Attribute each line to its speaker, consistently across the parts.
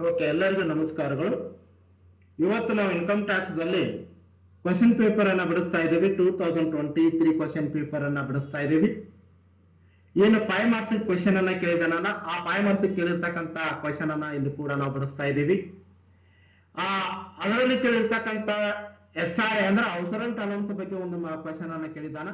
Speaker 1: Okay, ಎಲ್ಲರಿಗೂ ನಮಸ್ಕಾರಗಳು. ಇವತ್ತು ನಾವು ಇನ್ಕಮ್ ಟ್ಯಾಕ್ಸ್ ದಲ್ಲಿ ಕ್ವಶನ್ ಪೇಪರ್ ಅನ್ನ ಬಿಡಿಸ್ತಾ ಇದ್ದೀವಿ. 2023 ಕ್ವಶನ್ ಪೇಪರ್ ಅನ್ನ ಬಿಡಿಸ್ತಾ ಇದ್ದೀವಿ. ಏನು 5 ಮಾರ್ಕ್ಸ್ ಕ್ವಶನ್ ಅನ್ನ ಕೇಳಿದಾನಲ್ಲ, ಆ 5 ಮಾರ್ಕ್ಸ್ ಕೇಳಿರ್ತಕ್ಕಂತ ಕ್ವಶನ್ ಅನ್ನ ಇಲ್ಲಿ ಕೂಡ ನಾವು ಬಿಡಿಸ್ತಾ ಇದ್ದೀವಿ. ಅದರಲ್ಲಿ ಕೇಳಿರ್ತಕ್ಕಂತ HRA ಅಂದ್ರೆ ಔಸರೆಂಟ್ ಅಲೌನ್ಸ್ ಬಗ್ಗೆ ಒಂದು ಕ್ವಶನ್ ಅನ್ನ ಕೇಳಿದಾನ.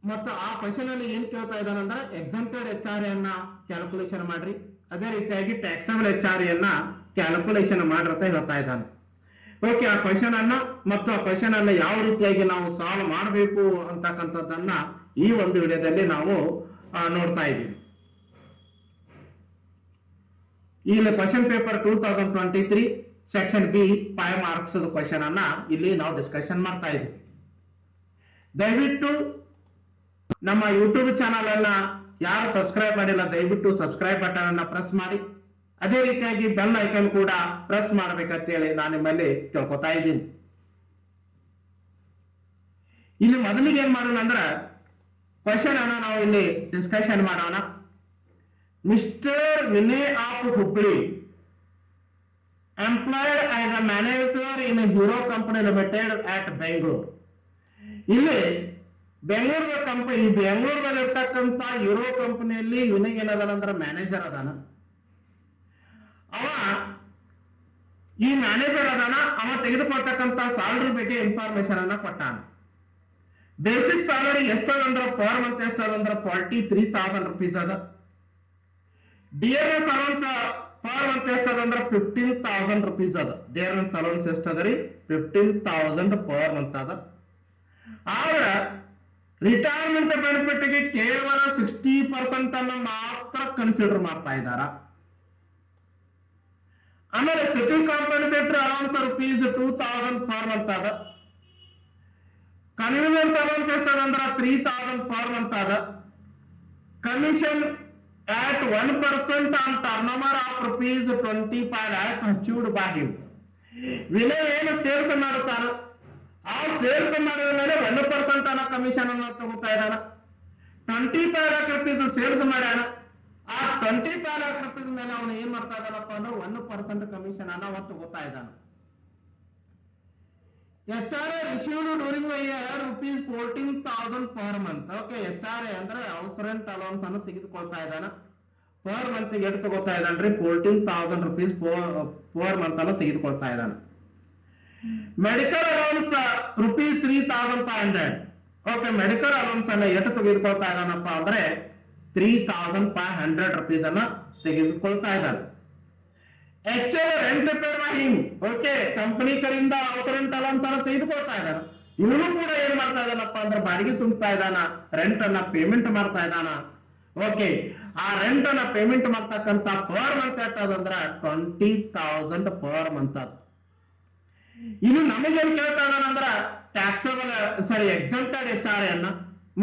Speaker 1: ಮತ್ತು ಆ ಕ್ವಶನ್ ಅಲ್ಲಿ ಏನ್ ಕೇಳ್ತಾ ಇದ್ದಾನಂದ್ರೆ ಎಕ್ಸಂಪ್ಟೆಡ್ HRA ಅನ್ನ ಕ್ಯಾಲ್ಕುಲೇಷನ್ ಮಾಡ್ರಿ, ಅದೇ ರೀತಿಯಾಗಿ ಟ್ಯಾಕ್ಸಬಲ್ HRA ಅನ್ನ ಕ್ಯಾಲ್ಕುಲೇಷನ್ ಮಾಡ್ರತ ಹೇಳ್ತಾ ಇದ್ದಾನೆ. ಓಕೆ, ಆ ಕ್ವಶನ್ ಅನ್ನ ಮತ್ತು ಆ ಕ್ವಶನ್ ಅನ್ನ ಯಾವ ರೀತಿಯಾಗಿ ನಾವು ಸಾಲ್ವ್ ಮಾಡಬೇಕು ಅಂತಕ್ಕಂಥದ್ದನ್ನ ಈ ಒಂದು ವಿಡಿಯೋದಲ್ಲಿ ನಾವು ನೋಡ್ತಾ ಇದ್ದೀವಿ. ಇಲ್ಲಿ question paper 2023 section B 5 marks question ಅನ್ನ ಇಲ್ಲಿ ನಾವು ಡಿಸ್ಕಷನ್ ಮಾಡ್ತಾ ಇದ್ದೀವಿ. ದಯವಿಟ್ಟು ನಮ್ಮ ಯೂಟ್ಯೂಬ್ ಚಾನಲ್ ಅನ್ನ ಯಾರು ಸಬ್ಸ್ಕ್ರೈಬ್ ಮಾಡಿಲ್ಲ, ದಯವಿಟ್ಟು ಸಬ್ಸ್ಕ್ರೈಬ್ ಬಟನ್ ಅನ್ನ ಪ್ರೆಸ್ ಮಾಡಿ, ಅದೇ ರೀತಿಯಾಗಿ ಬೆಲ್ ಐಕನ್ ಕೂಡ ಪ್ರೆಸ್ ಮಾಡ್ಬೇಕಂತೇಳಿ ನಾನು ನಿಮ್ಮಲ್ಲಿ ಕೇಳ್ಕೊತಾ ಇದ್ದೀನಿ. ಇಲ್ಲಿ ಮೊದಲಿಗೆ ಏನ್ ಮಾಡೋಣ ಅಂದ್ರೆ ಕ್ವಶನ್ ಅನ್ನ ನಾವು ಇಲ್ಲಿ ಡಿಸ್ಕಷನ್ ಮಾಡೋಣ. Mister Vinay of Hubli employed as a manager in hero company limited at Bengaluru. ಇಲ್ಲಿ ಬೆಂಗಳೂರಲ್ಲಿ ಇರ್ತಕ್ಕಂಥ ಹೀರೋ ಕಂಪನಿಯಲ್ಲಿ ವಿನಯ್ ಏನದಾನಂದ್ರ ಮ್ಯಾನೇಜರ್ ಅದಾನ. ಈ ಮ್ಯಾನೇಜರ್ ಅದಾನ, ಅವ ತೆಗೆದುಕೊಳ್ತಕ್ಕಂಥ ಸ್ಯಾಲರಿ ಬಗ್ಗೆ ಇನ್ಫಾರ್ಮೇಶನ್ ಅನ್ನ ಕೊಟ್ಟಾನ. ಬೇಸಿಕ್ ಸ್ಯಾಲರಿ ಎಷ್ಟದಂದ್ರ ಪರ್ ಮಂತ್ ಎಷ್ಟದಂದ್ರ 43,000 rupees ಅದ. ಡಿಆರ್ಎಸ್ ಅಲೌನ್ಸ್ ಪರ್ ಮಂತ್ ಎಷ್ಟದಂದ್ರ 15,000 rupees ಅದ. ಡಿಆರ್ಎಸ್ ಅಲೌನ್ಸ್ ಎಷ್ಟದರಿ 15,000 ಪರ್ ಮಂತ್ ಅದ. ಆದ್ರ ರಿಟೈರ್ಮೆಂಟ್ ಬೆನಿಫಿಟ್ ಗೆ ಕೇವಲ 60% ಅನ್ನ ಮಾತ್ರ ಕನ್ಸಿಡರ್ ಮಾಡ್ತಾ ಇದ್ದಾರ. ಆಮೇಲೆ city compensatory allowance ₹2,000 per month ಅದ. ಕನ್ವೀನಿಯನ್ಸ್ ಅಲೌನ್ಸ್ ಎಷ್ಟದಂದ್ರ 3,000 ಪರ್ ಮಂತ್ ಅದ. Commission at 1% on turnover of ₹25 lakh achieved by him. Vinay ಏನು ಸೇಲ್ಸ್ ಮಾಡುತ್ತಾನ, ಆ ಸೇಲ್ಸ್ ಮಾಡಿದ ಮೇಲೆ 1% ಅನ್ನ ಕಮಿಷನ್ ಅನ್ನ ತಗೋತಾ ಇದ್ದಾನ. 25 lakh rupees ಸೇಲ್ಸ್ ಮಾಡ್ಯಾನ. ಆ 25 lakh rupees ಮೇಲೆ ಅವನು ಏನ್ ಮಾಡ್ತಾ ಇದ್ದಾನಪ್ಪ ಅಂದ್ರೆ 1% ಕಮಿಷನ್ ಅನ್ನ ಅವನು ತಗೋತಾ ಇದ್ದಾನ. HRA received during the year ₹14,000 per month. Okay, HRA ಅಂದ್ರೆ ಔಸರೆಂಟ್ ಅಲೌನ್ಸ್ ಅನ್ನು ತೆಗೆದುಕೊಳ್ತಾ ಇದ್ದಾನ. ಪರ್ ಮಂತ್ ಎಷ್ಟು ತಗೋತಾ ಇದ್ದಾನ್ರಿ? 14,000 rupees ಪರ್ ಮಂತ್ ಅನ್ನು ತೆಗೆದುಕೊಳ್ತಾ ಇದ್ದಾನ. Medical allowance ₹3,500. Okay, medical allowance ಅನ್ನ ಎಷ್ಟು ತೆಗೆದುಕೊಳ್ತಾ ಇದ್ದಾನಪ್ಪ ಅಂದ್ರೆ 3,500 rupees ಅನ್ನ ತೆಗೆದುಕೊಳ್ತಾ ಇದ್ದಾನೆ. Actually rent paid by him. Okay, company ಕಡೆಯಿಂದ ಔಸರೆಂಟ್ ಅಲೌನ್ಸ್ ಅನ್ನ ತೆಗೆದುಕೊಳ್ತಾ ಇದ್ದಾನ. ಇವನು ಕೂಡ ಏನ್ ಮಾಡ್ತಾ ಇದ್ದಾನಪ್ಪ ಅಂದ್ರೆ ಬಾಡಿಗೆ ತುಂಬತಾ ಇದ್ದಾನ, ರೆಂಟ್ ಅನ್ನ ಪೇಮೆಂಟ್ ಮಾಡ್ತಾ ಇದ್ದಾನ. ಓಕೆ, ಆ ರೆಂಟ್ ಅನ್ನ ಪೇಮೆಂಟ್ ಮಾಡ್ತಕ್ಕಂತ ಪರ್ ಮಂತ್ ಎಷ್ಟದಂದ್ರ 20,000 ಪರ್ ಮಂತ್ ಅದ. ಇನ್ನು ನಮಗೇನ್ ಕೇಳ್ತಾ ಇದ್ದಾನಂದ್ರ ಎಕ್ಸಂಪ್ಟೆಡ್ HRA ಅನ್ನ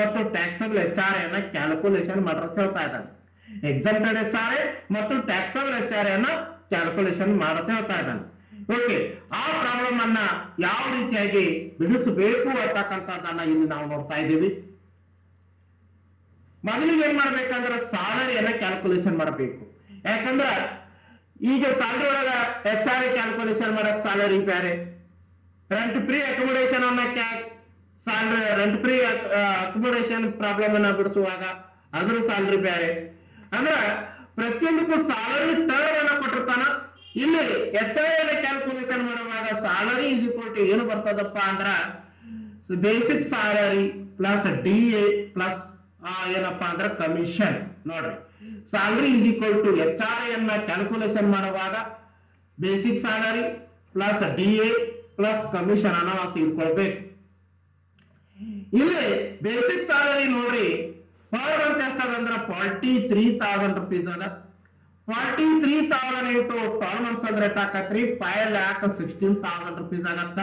Speaker 1: ಮತ್ತು ಟ್ಯಾಕ್ಸಬಲ್ HRA ಅನ್ನ ಕ್ಯಾಲ್ಕುಲೇಷನ್ ಮಾಡ್ರತ್ ಹೇಳ್ತಾ ಇದ್ದಾನೆ. ಎಕ್ಸಂಪ್ಟೆಡ್ HRA ಮತ್ತು ಟ್ಯಾಕ್ಸಬಲ್ HRA ಅನ್ನ ಕ್ಯಾಲ್ಕುಲೇಷನ್ ಮಾಡತ್ ಹೇಳ್ತಾ ಇದ್ದಾನೆ. ಓಕೆ, ಆ ಪ್ರಾಬ್ಲಮ್ ಅನ್ನ ಯಾವ ರೀತಿಯಾಗಿ ಬಿಡಿಸಬೇಕು ಅಂತಕ್ಕಂಥದ್ದನ್ನ ಇಲ್ಲಿ ನಾವು ನೋಡ್ತಾ ಇದ್ದೀವಿ. ಮೊದಲಿಗೆ ಏನ್ ಮಾಡ್ಬೇಕಂದ್ರೆ ಸ್ಯಾಲರಿಯನ್ನ ಕ್ಯಾಲ್ಕುಲೇಷನ್ ಮಾಡಬೇಕು. ಯಾಕಂದ್ರ ಈಗ ಸ್ಯಾಲರಿ ಒಳಗ HRA ಕ್ಯಾಲ್ಕುಲೇಷನ್ ಮಾಡಕ್ ಸ್ಯಾಲರಿ ಬೇರೆ, ರೆಂಟ್ ಫ್ರೀ ಅಕೊಮೊಡೇಷನ್ ಅನ್ನ ರೆಂಟ್ ಫ್ರೀ ಅಕೊಮೊಡೇಷನ್ ಪ್ರಾಬ್ಲಮ್ ಅನ್ನ ಬಿಡಿಸುವಾಗ ಅದ್ರ ಸ್ಯಾಲರಿ ಬೇರೆ. ಅಂದ್ರ ಪ್ರತಿಯೊಂದಕ್ಕೂ ಸ್ಯಾಲರಿ ಟರ್ಮ್ ಅನ್ನ ಕೊಟ್ಟಿರ್ತಾನ. ಇಲ್ಲಿ HRA ಕ್ಯಾಲ್ಕುಲೇಷನ್ ಮಾಡುವಾಗ ಸ್ಯಾಲರಿ ಈಸ್ ಈಕ್ವಲ್ ಟು ಏನು ಬರ್ತದಪ್ಪ ಅಂದ್ರ basic salary plus DA plus ಏನಪ್ಪಾ ಅಂದ್ರ ಕಮಿಷನ್. ನೋಡ್ರಿ, salary is equal to HRA ಅನ್ನ ಕ್ಯಾಲ್ಕುಲೇಷನ್ ಮಾಡುವಾಗ basic salary plus DA plus commission ಅನ್ನ ನಾವು ತೆಗೆದುಕೊಳ್ಬೇಕು. ಇಲ್ಲಿ ಬೇಸಿಕ್ ಸ್ಯಾಲರಿ ನೋಡ್ರಿ ಪರ್ ಮಂತ್ ಎಷ್ಟದಂದ್ರ 43,000 rupees ಅದ. 43,000 ಇಂಟು 12 months ಅಂದ್ರೆ ಎಷ್ಟಾಕತ್ರಿ? 5,16,000 rupees ಆಗತ್ತ.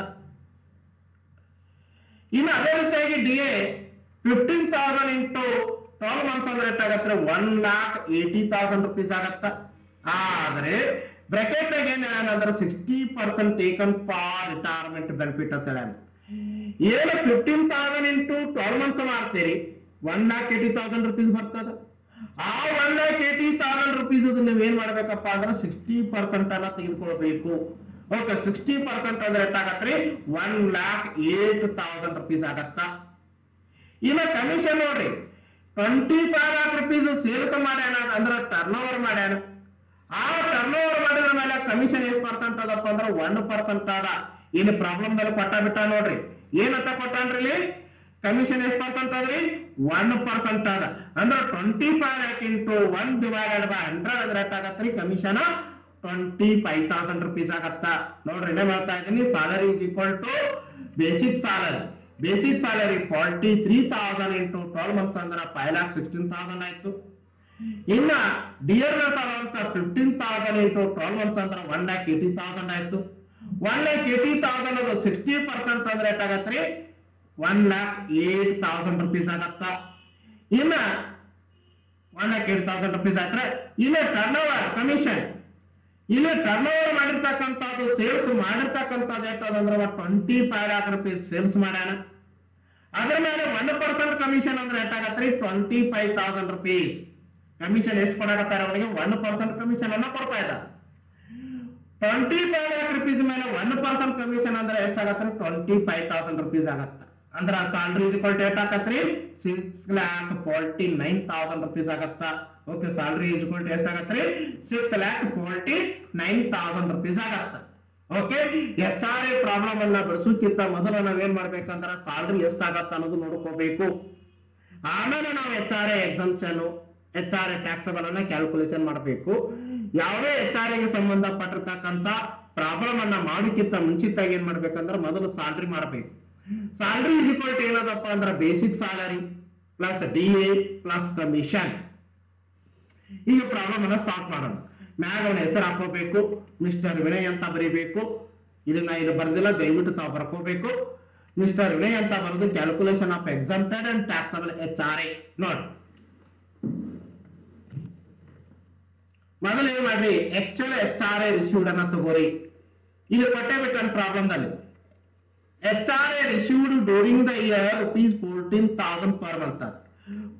Speaker 1: ಇನ್ನು ಅದೇ ರೀತಿಯಾಗಿ DA 15,000 ಇಂಟು 12 months ಅಂದ್ರೆ ಎಷ್ಟಾಗತ್ರಿ? 1,80,000 rupees ಆಗತ್ತ. ಆದ್ರೆ ಬ್ರಾಕೆಟ್ ನಾಗ ಏನ್ ಹೇಳಂದ್ರೆ 60% ಟೇಕನ್ ಫಾರ್ ರಿಟೈರ್ಮೆಂಟ್ ಬೆನಿಫಿಟ್ ಅಂತ ಹೇಳ. ಏನು 15,000 ಇಂಟು 12 months ಮಾಡ್ತೀರಿ 1,80,000 rupees ಬರ್ತದ. ಆ 1,80,000 rupees ನೀವೇನ್ ಮಾಡ್ಬೇಕಪ್ಪ ಅಂದ್ರೆ 60% ಅನ್ನ ತೆಗೆದುಕೊಳ್ಬೇಕು. ಓಕೆ, 60% ಅಂದ್ರೆ ಎಷ್ಟಾಗತ್ರಿ? 1,08,000 rupees ಆಗತ್ತ. ಇನ್ನ ಕಮಿಷನ್ ನೋಡ್ರಿ, 25 lakh rupees ಸೇಲ್ಸ್ ಮಾಡ್ಯಾನ ಅಂದ್ರೆ ಟರ್ನ್ ಓವರ್ ಮಾಡ್ಯಾನ. ಆ ಟರ್ನ್ ಓವರ್ ಮಾಡಿದ್ರ ಮೇಲೆ ಕಮಿಷನ್ ಎಷ್ಟು ಪರ್ಸೆಂಟ್ ಅದಪ್ಪ ಅಂದ್ರೆ 1% ಅದ. ಇಲ್ಲಿ ಪ್ರಾಬ್ಲಮ್ ದಲ್ಲಿ ಕೊಟ್ಟ ಬಿಟ್ಟ ನೋಡ್ರಿ, ಏನಂತ ಕೊಟ್ಟಾನ್ರಿ ಇಲ್ಲಿ? ಕಮಿಷನ್ ಎಷ್ಟು ಪರ್ಸೆಂಟ್ ಅದ್ರಿ? 1% ಅದ. ಅಂದ್ರೆ 25 lakh into 1 divided by 100 ಅಂದ್ರೆ ಎಷ್ಟಾಗತ್ರಿ? ಕಮಿಷನ್ 25,000 rupees ಆಗತ್ತ. ನೋಡ್ರಿ, ಏನೇ ಮಾಡ್ತಾ ಇದ್ದೀನಿ, salary is equal to basic salary. Basic salary 43,000 into 12 months ಅಂದ್ರೆ 5,16,000 ಆಯ್ತು. ಇನ್ನ ಡಿಯರ್ನೆಸ್ ಅಲೌನ್ಸ್ 15,000 into 12 months ಅಂದ್ರೆ 1,80,000 ಆಯ್ತು. 1,80,000 ಅದು 60% ಅಂದ್ರೆ ಎಷ್ಟಾಗತ್ರಿ? 1,08,000 rupees ಆಗತ್ತ. ಇನ್ನ 1,08,000 rupees ಆಯ್ತಾರೆ. ಇನ್ನ ಟರ್ನ್ ಓವರ್ ಕಮಿಷನ್, ಇಲ್ಲಿ ಟರ್ನ್ ಓವರ್ ಮಾಡಿರ್ತಕ್ಕಂಥದ್ದು ಸೇಲ್ಸ್ ಮಾಡಿರ್ತಕ್ಕಂಥದ್ದು ಎಷ್ಟದಂದ್ರೆ 25 lakh rupees ಸೇಲ್ಸ್ ಮಾಡ್ಯಾನ. ಅದ್ರ ಮೇಲೆ 1% ಕಮಿಷನ್ ಅಂದ್ರೆ ಎಷ್ಟಾಗತ್ರಿ? 25,000 rupees. ಕಮಿಷನ್ ಎಷ್ಟು ಕೊಡಾಕತ್ತಾರೆ ಅವನಿಗೆ? 1% ಕಮಿಷನ್ ಅನ್ನ ಕೊಡ್ತಾ ಇದ್ದ. 25 lakh rupees ಮೇಲೆ 1% ಕಮಿಷನ್ ಅಂದ್ರೆ ಎಷ್ಟಾಗತ್ರಿ? 25,000 rupees ಆಗತ್ತ. ಅಂದ್ರ ಸ್ಯಾಲರಿ ಇಸ್ ಈಕ್ವಲ್ ಟು ಎಷ್ಟಾಗತ್ರಿ? 6,49,000 rupees ಆಗತ್ತ. Okay, salary is equal to ಎಷ್ಟಾಗತ್ರಿ? 6,49,000 rupees ಆಗತ್ತ. ಓಕೆ, HRA ಪ್ರಾಬ್ಲಮ್ ಅನ್ನ ಬಿಡಿಸೋಕ್ಕಿಂತ ಮೊದಲು ನಾವೇನ್ ಮಾಡ್ಬೇಕಂದ್ರ ಸ್ಯಾಲರಿ ಎಷ್ಟಾಗತ್ತ ಅನ್ನೋದು ನೋಡ್ಕೋಬೇಕು. ಆಮೇಲೆ ನಾವು HRA ಎಕ್ಸಂಪ್ಷನ್, HRA ಟ್ಯಾಕ್ಸಬಲ್ ಅನ್ನ ಕ್ಯಾಲ್ಕುಲೇಷನ್ ಮಾಡಬೇಕು. ಯಾವುದೇ HRA ಗೆ ಸಂಬಂಧಪಟ್ಟಿರ್ತಕ್ಕಂಥ ಪ್ರಾಬ್ಲಮ್ ಅನ್ನ ಮಾಡೋಕ್ಕಿಂತ ಮುಂಚಿತಾಗಿ ಏನ್ ಮಾಡ್ಬೇಕಂದ್ರೆ ಮೊದಲು ಸ್ಯಾಲರಿ ಮಾಡಬೇಕು. ಸ್ಯಾಲರಿ ಇಸ್ ಈಕ್ವಲ್ ಟು ಏನದಪ್ಪ ಅಂದ್ರೆ basic salary plus DA plus commission. ಈಗ ಪ್ರಾಬ್ಲಮ್ ಅನ್ನ ಸ್ಟಾರ್ಟ್ ಮಾಡೋಣ. ಮ್ಯಾಗ ಅವನ ಹೆಸರು ಹಾಕೋಬೇಕು, ಮಿಸ್ಟರ್ ವಿನಯ್ ಅಂತ ಬರೀಬೇಕು. ಇದನ್ನ ಇದು ಬರ್ದಿಲ್ಲ, ದಯವಿಟ್ಟು ತಾವು ಬರ್ಕೋಬೇಕು. ಮಿಸ್ಟರ್ ವಿನಯ್ ಅಂತ ಬರೋದು calculation of exempted and taxable HRA. ನೋಡಿ, ಮೊದಲು ಏನ್ ಮಾಡ್ರಿ, ಆಕ್ಚುಲ್ HRA ರಿಸೀವ್ಡ್ ಅನ್ನ ತಗೋರಿ. ಇಲ್ಲಿ ಕೊಟ್ಟೆ ಬಿಟ್ಟು ಪ್ರಾಬ್ಲಮ್ ದಲ್ಲಿ HRA received during the year rupees 14,000 per month.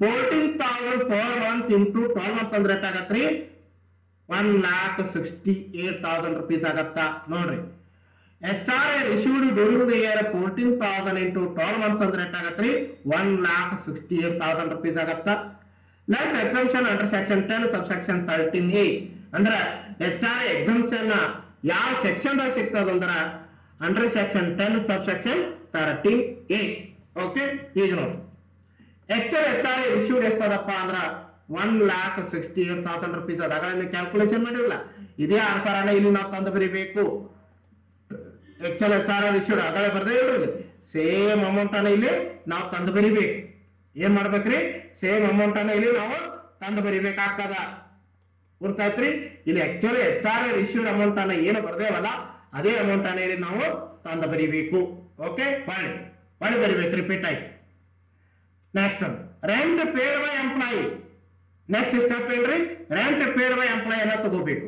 Speaker 1: 14,000 per month into 12 months ಅಂದ್ರೆ ಎಷ್ಟಾಗತ್ರಿ? 1,68,000 rupees ಆಗತ್ತ. ನೋಡ್ರಿ, HRA received during the year 14,000 into 12 months ಅಂದ್ರೆ ಎಷ್ಟಾಗತ್ರಿ? 1,68,000 rupees ಆಗತ್ತ. Less exemption under section 10 subsection 13A ಅಂದ್ರೆ HRA ಎಕ್ಸಂಪ್ಷನ್ ಯಾವ ಸೆಕ್ಷನ್ ದಾಗ ಸಿಗ್ತದಂದ್ರ under section 10 subsection 13A. Okay, ಈಗ ನೋಡಿ, ಆಕ್ಚುಲ್ HRA ರಿಸೀವ್ಡ್ ಎಷ್ಟದಪ್ಪ ಅಂದ್ರ 1,68,000 rupees ಅದ. ಕ್ಯಾಲ್ಕುಲೇಷನ್ ಮಾಡಿರಲ್ಲ, ಇದೇ ಆನ್ಸರ್ ಅನ್ನ ಇಲ್ಲಿ ನಾವು ತಂದು ಬರೀಬೇಕು. ಆಕ್ಚುಲ್ HRA ರಿಸೀವ್ಡ್ ಆಗಲೇ ಬರ್ದೇ ಇಲ್ರಿ, ಸೇಮ್ ಅಮೌಂಟ್ ಅನ್ನ ಇಲ್ಲಿ ನಾವು ತಂದು ಬರೀಬೇಕು. ಏನ್ ಮಾಡ್ಬೇಕ್ರಿ? ಸೇಮ್ ಅಮೌಂಟ್ ಅನ್ನ ಇಲ್ಲಿ ನಾವು ತಂದು ಬರೀಬೇಕಾಗ್ತದ. ಗೊತ್ತಾಯ್ತ್ರಿ? ಇಲ್ಲಿ ಆಕ್ಚುಲಿ HRA ರಿಸೀವ್ಡ್ ಅಮೌಂಟ್ ಅನ್ನ ಏನು ಬರ್ದೇವಲ್ಲ ಅದೇ ಅಮೌಂಟ್ ಅನ್ನ ಇಲ್ಲಿ ನಾವು ತಂದು ಬರೀಬೇಕು. ಓಕೆ, ಮಾಡಿ ಬರೀಬೇಕು, ರಿಪೀಟ್ ಆಯ್ತು. Next rent paid by employee. Next step ಏನ್ರಿ? ರೆಂಟ್ ಪೇಡ್ ಬೈ ಎಂಪ್ಲಾಯಿ ಅನ್ನ ತಗೋಬೇಕು.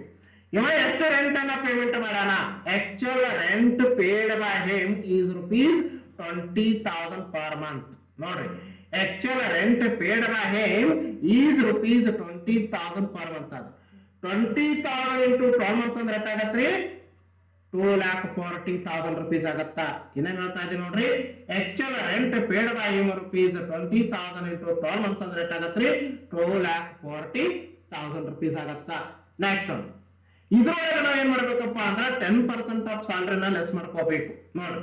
Speaker 1: ಇವ ಎಷ್ಟು ರೆಂಟ್ ಅನ್ನ ಪೇಮೆಂಟ್ ಮಾಡೋಣ? Actual rent paid by him is rupees 20,000 per month. ನೋಡ್ರಿ, actual rent paid by him is rupees 20,000 per month. ಅದು 20,000 into 12 months ಅಂದ್ರೆ ಎಷ್ಟಾಗತ್ರಿ? 2,40,000 rupees ಆಗತ್ತ. ಇನ್ನೇನ್ ಹೇಳ್ತಾ ಇದೀನಿ ನೋಡ್ರಿ, actual rent paid by him rupees 20,000 into 12 months ಅಂದ್ರೆ ಎಷ್ಟಾಗತ್ರಿ? 2,40,000 rupees ಆಗತ್ತ. ನೆಕ್ಸ್ಟ್ ಇದ್ರೊಳಗೆ ನಾವ್ ಏನ್ ಮಾಡ್ಬೇಕಪ್ಪ ಅಂದ್ರೆ 10% ಆಫ್ ಸ್ಯಾಲರಿನ ಲೆಸ್ ಮಾಡ್ಕೋಬೇಕು. ನೋಡ್ರಿ,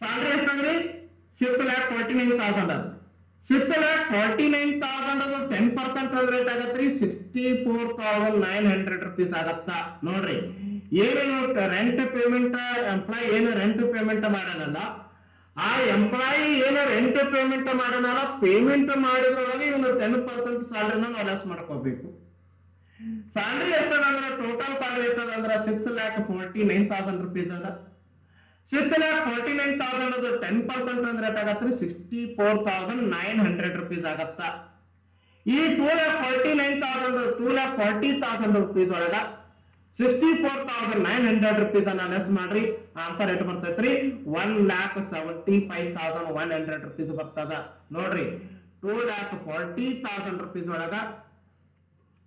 Speaker 1: ಸ್ಯಾಲರಿ ಎಷ್ಟಂದ್ರಿ? 6,49,000 ಅದು. 6,49,000 ಅದು 10% ಅಂದ್ರೆ ಎಷ್ಟಾಗತ್ರಿ? 64,900 rupees ಆಗತ್ತ. ನೋಡ್ರಿ, ಏನೇನು ರೆಂಟ್ ಪೇಮೆಂಟ್ ಎಂಪ್ಲಾಯಿ ಏನು ರೆಂಟ್ ಪೇಮೆಂಟ್ ಮಾಡೋಣಲ್ಲ, ಆ ಎಂಪ್ಲಾಯಿ ಏನು ರೆಂಟ್ ಪೇಮೆಂಟ್ ಮಾಡೋಣಲ್ಲ, ಪೇಮೆಂಟ್ ಮಾಡಿದ್ರೊಳಗೆ ಇವನು 10% ಸ್ಯಾಲರಿನ ನಾವು ಲೆಸ್ ಮಾಡ್ಕೋಬೇಕು. ಸ್ಯಾಲರಿ ಎಷ್ಟದಂದ್ರೆ ಟೋಟಲ್ ಸ್ಯಾಲರಿ ಎಷ್ಟದಂದ್ರೆ 6,49,000 rupees ಅದ. 6,49,000 ಅದು 10% ಅಂದ್ರೆ ಎಷ್ಟಾಗತ್ರಿ? 64,900 rupees ಆಗತ್ತ. ಈ 2,40,000 rupees ಒಳಗ 64,900 rupees ಅನ್ನ ಲೆಸ್ ಮಾಡ್ರಿ, ಆನ್ಸರ್ ಎಷ್ಟು ಬರ್ತೈತ್ರಿ? 1,75,100 rupees ಬರ್ತದ. ನೋಡ್ರಿ, 2,40,000 rupees ಒಳಗ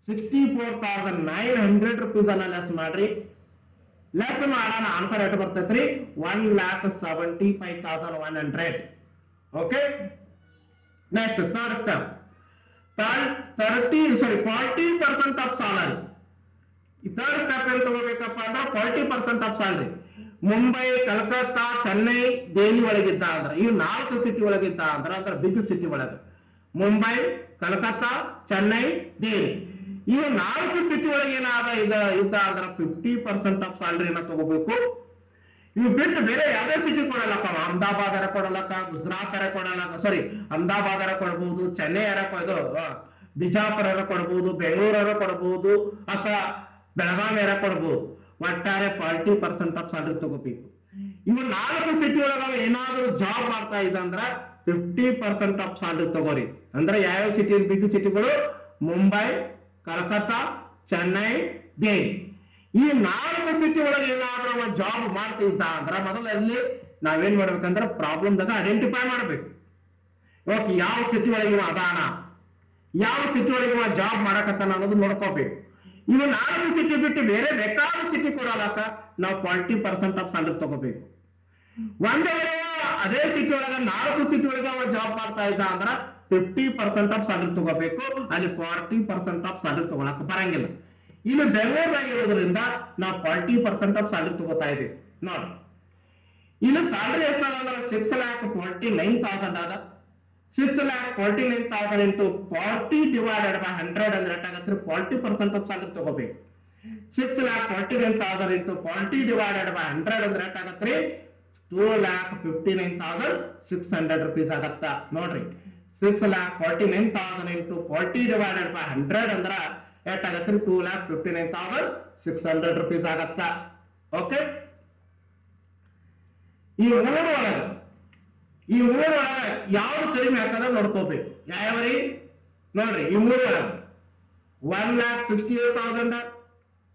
Speaker 1: 64,900 rupees ಅನ್ನ ಲೆಸ್ ಮಾಡ್ರಿ. ಲೆಸ್ ಮಾಡೋಣ ಆನ್ಸರ್ ಎಷ್ಟು ಬರ್ತೈತ್ರಿ? 1,75,100. Okay, next third step 40% of salary. ಈ ಥರ್ಡ್ ಸ್ಟೆಪ್ ಏನ್ ತಗೋಬೇಕಪ್ಪ ಅಂದ್ರೆ 40% ಆಫ್ ಸ್ಯಾಲರಿ ಮುಂಬೈ, ಕಲ್ಕತ್ತಾ, ಚೆನ್ನೈ, ದೆಹಲಿ ಒಳಗಿದ್ದ ಅಂದ್ರೆ ಇವು 4 ಸಿಟಿ ಒಳಗಿದ್ದ ಅಂದ್ರೆ ಬಿಗ್ ಸಿಟಿ ಒಳಗೆ ಮುಂಬೈ, ಕಲ್ಕತ್ತಾ, ಚೆನ್ನೈ, ದೆಹಲಿ ಇವು 4 ಸಿಟಿ ಒಳಗೆ ಏನಾದ ಇದ್ದ ಅಂದ್ರೆ 50% ಆಫ್ ಸ್ಯಾಲರಿನ ತಗೋಬೇಕು. ಇವು ಬಿಟ್ಟು ಬೇರೆ ಯಾವುದೇ ಸಿಟಿ ಕೊಡಲ್ಲಪ್ಪ. ಅಹಮದಾಬಾದ್ ಅರ ಕೊಡಲಕ್ಕ, ಗುಜರಾತ್ ಅರ ಕೊಡಲಕ್ಕ, ಸಾರಿ ಅಹಮದಾಬಾದ್ ಅರ ಕೊಡ್ಬೋದು, ಚೆನ್ನೈ ಅರ ಬಿಜಾಪುರ ಅರ ಕೊಡ್ಬೋದು, ಬೆಂಗಳೂರು ಕೊಡ್ಬೋದು, ಅಥವಾ ಬೆಳಗಾವಿ ಅರ ಕೊಡ್ಬೋದು. ಒಟ್ಟಾರೆ 40% ಆಫ್ ಸ್ಯಾಲರಿ ತಗೋಬೇಕು. ಇವು 4 ಸಿಟಿ ಒಳಗ ಏನಾದ್ರು ಜಾಬ್ ಮಾಡ್ತಾ ಇದ್ದಂದ್ರ 50% ಆಫ್ ಸ್ಯಾಲರಿ ತಗೋರಿ. ಅಂದ್ರೆ ಯಾವ ಸಿಟಿ ಬಿಗ್ ಸಿಟಿಗಳು? ಮುಂಬೈ, ಕಲ್ಕತ್ತಾ, ಚೆನ್ನೈ, ದೆಹಲಿ. ಈ 4 ಸಿಟಿ ಒಳಗೆ ಏನಾದ್ರೂ ಜಾಬ್ ಮಾಡ್ತಿದ್ದ ಅಂದ್ರ ಮೊದಲಲ್ಲಿ ನಾವೇನ್ ಮಾಡ್ಬೇಕಂದ್ರೆ ಪ್ರಾಬ್ಲಮ್ ದಾಗ ಐಡೆಂಟಿಫೈ ಮಾಡ್ಬೇಕು. ಓಕೆ, ಯಾವ ಸಿಟಿ ಒಳಗೆ ಅದಾನ, ಯಾವ ಸಿಟಿ ಒಳಗೆ ಜಾಬ್ ಮಾಡಕತ್ತಾನ ಅನ್ನೋದು ನೋಡ್ಕೋಬೇಕು. ಇವು 4 ಸಿಟಿ ಬಿಟ್ಟು ಬೇರೆ ಬೇಕಾದ ಸಿಟಿ ಕೊಡಲಕ್ಕ ನಾವು 40% ಆಫ್ ಸ್ಯಾಲರಿ ತಗೋಬೇಕು. ಒಂದೇ ಅದೇ ಸಿಟಿ ಒಳಗ 4 ಸಿಟಿ ಒಳಗೆ ಜಾಬ್ ಮಾಡ್ತಾ ಇದ್ದ ಅಂದ್ರ 50% ಆಫ್ ಸ್ಯಾಲರಿ ತಗೋಬೇಕು. ಅಲ್ಲಿ 40% ಆಫ್ ಸ್ಯಾಲರಿ ತಗೊಳಕ್ ಬರಂಗಿಲ್ಲ. ಇಲ್ಲಿ ಬೆಂಗಳೂರಾಗಿರೋದ್ರಿಂದ ನಾವು 40% ಆಫ್ ಸ್ಯಾಲರಿ ತಗೋತಾ ಇದೀವಿ. ನೋಡಿ, ಇಲ್ಲಿ ಸ್ಯಾಲರಿ ಎಷ್ಟಾದ ಅಂದ್ರೆ 6,49,000 ಅದ. 6,49,000 into 40 divided by 100 ಅಂದ್ರೆ ಎಷ್ಟಾಗತ್ತೆ? 40% ಆಫ್ ಸ್ಯಾಲರಿ ತಗೋಬೇಕು. 6,49,000 into 40 divided by 100 ಅಂದ್ರೆ ಎಷ್ಟಾಗತ್ತೆ? 2,59,600 rupees ಆಗತ್ತ. ನೋಡ್ರಿ, 6,49,000 into 40 divided by 100 ಅಂದ್ರ ಎಷ್ಟಾಗತ್ತೆ? 2,59,600 rupees ಆಗತ್ತ. ಓಕೆ, ಈ ಮೂರು ಒಳಗ ಯಾವ್ದು ಕಡಿಮೆ ಆಗ್ತದ ನೋಡ್ಕೋಬೇಕು. ಯಾವ್ರಿ? ನೋಡ್ರಿ, ಈ ಮೂರು ಒಳಗ 1,68,000,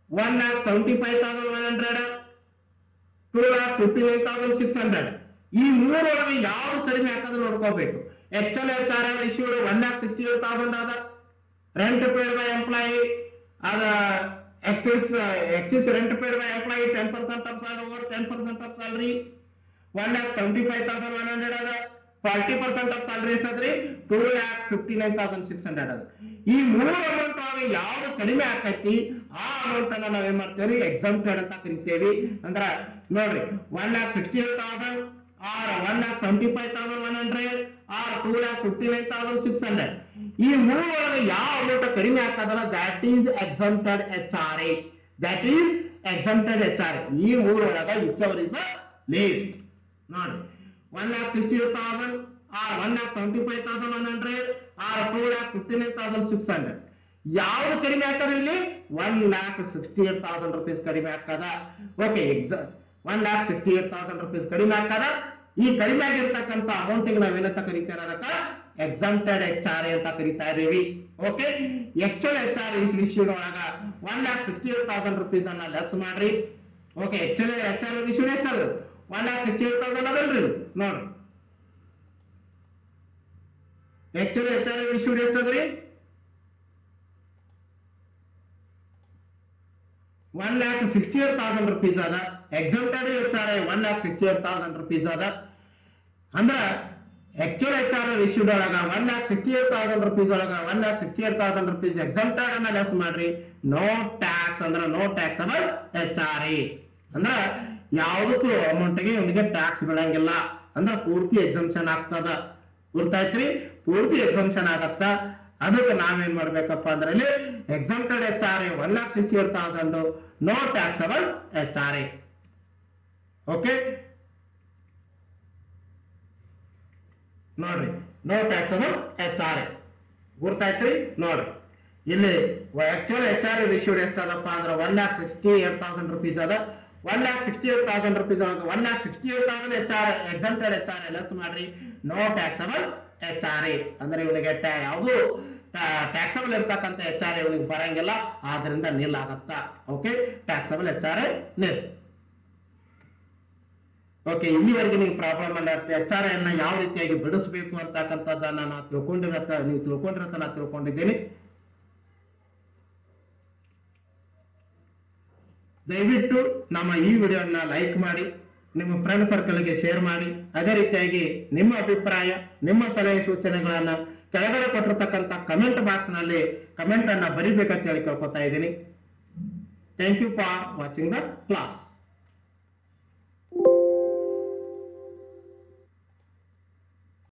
Speaker 1: 1,75,100, 2,59,600 ಈ ಮೂರು ಒಳಗೆ ಯಾವ್ದು ಕಡಿಮೆ ಆಗ್ತದ ನೋಡ್ಕೋಬೇಕು. ಆಕ್ಚುಲಿ HR issued 1,68,000 ಅದ. ರೆಂಟ್ ಪೇಡ್ ಬೈ ಎಂಪ್ಲಾಯಿ ಅದ. Axis rent paid by employee 10% of salary over 10% of salary 1,75,100 ಅದ. 40% ಆಫ್ ಸ್ಯಾಲರಿ ಎಷ್ಟಾದ್ರಿ? 2,59,600 ಅದ. ಈ ಮೂರು ಅಮೌಂಟ್ ಒಳಗೆ ಯಾವ್ದು ಕಡಿಮೆ ಆಕೈತಿ ಆ ಅಮೌಂಟ್ ಅನ್ನ ನಾವೇನ್ ಮಾಡ್ತೇವೆ? ಎಕ್ಸಾಮ್ಟೆಡ್ ಅಂತ ಕರಿತೇವಿ. ಅಂದ್ರ ನೋಡ್ರಿ, 1,68,000 or 1,75,100 or 2,59,600 ಈ ಮೂರು ಒಳಗೆ ಯಾವ ಅಮೌಂಟ್ ಕಡಿಮೆ ಆಗ್ತದಲ್ಲ that is exempted HRA. That is exempted HRA. ಈ ಮೂರು ಒಳಗ whichever is the least. ನೋಡಿ, 1,68,000 or 1,75,100 or 2,59,600 ಯಾವ್ದು ಕಡಿಮೆ ಆಗ್ತದ? ಇಲ್ಲಿ 1,68,000 rupees ಕಡಿಮೆ ಆಗ್ತದ. ಓಕೆ, 1,68,000 rupees ಕಡಿಮೆ ಆಗ್ತದ. ಈ ಕಡಿಮೆ ಆಗಿರ್ತಕ್ಕಂಥ ಅಮೌಂಟ್ ನಾವೇನಂತ ಕರಿತೇವೆ? ಅದಕ್ಕ ಎಕ್ಸಾಮ್ಟೆಡ್ HRA ಅಂತ ಕರಿತಾ ಇದೀವಿ. ಓಕೆ, ಆಕ್ಚುಯಲ್ HRA ಇಶ್ಯೂಡ್ ಒಳಗ 1,68,000 rupees ಅನ್ನ ಲೆಸ್ ಮಾಡ್ರಿ. ಓಕೆ, ಆಕ್ಚುಯಲ್ HRA ಇಶ್ಯೂಡ್ ಎಷ್ಟಾದ್ರು? 1,68,000 ಅದಲ್ರಿ. ನೋಡ್ರಿ, ಆಕ್ಚುಯಲ್ HRA ಇಶ್ಯೂಡ್ ಎಷ್ಟಾದ್ರಿ? 1,68,000 rupees ಅದ. ಎಕ್ಸಾಮ್ಟೆಡ್ HRA 1,68,000 rupees ಅದ. ಅಂದ್ರ ಆಕ್ಚುಯಲ್ HRA ಇಶ್ಯೂಡ್ ಒಳಗ 1,68,000 rupees ಒಳಗ 1,68,000 rupees ಎಕ್ಸಾಮ್ಟೆಡ್ ಅನ್ನ ಲೆಸ್ ಮಾಡ್ರಿ. ನೋ ಟ್ಯಾಕ್ಸ್ ಅಂದ್ರ ನೋ ಟ್ಯಾಕ್ಸಬಲ್ HRA. ಅಂದ್ರ ಯಾವುದಕ್ಕೂ ಅಮೌಂಟ್ಗೆ ಇವನಿಗೆ ಟ್ಯಾಕ್ಸ್ ಬೀಳಂಗಿಲ್ಲ. ಅಂದ್ರ ಪೂರ್ತಿ ಎಕ್ಸಾಮ್ಷನ್ ಆಗ್ತದ. ಗೊತ್ತಾಯ್ತ್ರಿ? ಪೂರ್ತಿ ಎಕ್ಸಾಮ್ಷನ್ ಆಗತ್ತ. ಅದಕ್ಕೆ ನಾವೇನ್ ಮಾಡ್ಬೇಕಪ್ಪ ಅಂದ್ರೆ ಇಲ್ಲಿ exempted HRA 1,68,000 no taxable HRA. Okay, ನೋಡ್ರಿ, ನೋ ಟ್ಯಾಕ್ಸಬಲ್ HRA ಗೊತ್ತಾಯ್ತ್ರಿ? ನೋಡ್ರಿ, ಇಲ್ಲಿ ಆಕ್ಚುಯಲ್ HRA ಇಶ್ಯೂಡ್ ಎಷ್ಟದಪ್ಪ ಅಂದ್ರೆ 1,68,000 rupees ಅದ. 1,68,000 rupees ಒಳಗೆ 1,68,000 HRA ಎಕ್ಸಾಮ್ಟೆಡ್ HRA ಲೆಸ್ ಮಾಡ್ರಿ. ನೋ ಟ್ಯಾಕ್ಸಬಲ್ HRA ಅಂದ್ರೆ ಇವನಿಗೆ ಯಾವುದು ಟ್ಯಾಕ್ಸಬಲ್ ಇರ್ತಕ್ಕಂಥ HRA ಇವನಿಗೆ ಬರಂಗಿಲ್ಲ. ಆದ್ರಿಂದ ನಿಲ್ ಆಗತ್ತ. ಓಕೆ, ಟ್ಯಾಕ್ಸಬಲ್ HRA ನಿಲ್. ಓಕೆ, ಇಲ್ಲಿವರೆಗೆ ನೀವು ಪ್ರಾಬ್ಲಮ್ ಅನ್ನ ಎಚ್.ಆರ್.ಐ ಅನ್ನ ಯಾವ ರೀತಿಯಾಗಿ ಬಿಡಿಸಬೇಕು ಅಂತಕ್ಕಂಥದ್ದನ್ನ ನೀವು ತಿಳ್ಕೊಂಡಿರತ್ತ ನಾ ತಿಳ್ಕೊಂಡಿದ್ದೀನಿ. ದಯವಿಟ್ಟು ನಮ್ಮ ಈ ವಿಡಿಯೋನ ಲೈಕ್ ಮಾಡಿ, ನಿಮ್ಮ ಫ್ರೆಂಡ್ ಸರ್ಕಲ್ಗೆ ಶೇರ್ ಮಾಡಿ. ಅದೇ ರೀತಿಯಾಗಿ ನಿಮ್ಮ ಅಭಿಪ್ರಾಯ, ನಿಮ್ಮ ಸಲಹೆ ಸೂಚನೆಗಳನ್ನ ಕೆಳಗಡೆ ಕೊಟ್ಟಿರ್ತಕ್ಕಂಥ ಕಮೆಂಟ್ ಬಾಕ್ಸ್ ನಲ್ಲಿ ಕಮೆಂಟ್ ಅನ್ನ ಬರಿಬೇಕಂತ ಹೇಳಿ ಕೇಳ್ಕೊತಾ ಇದ್ದೀನಿ. Thank you for watching the class.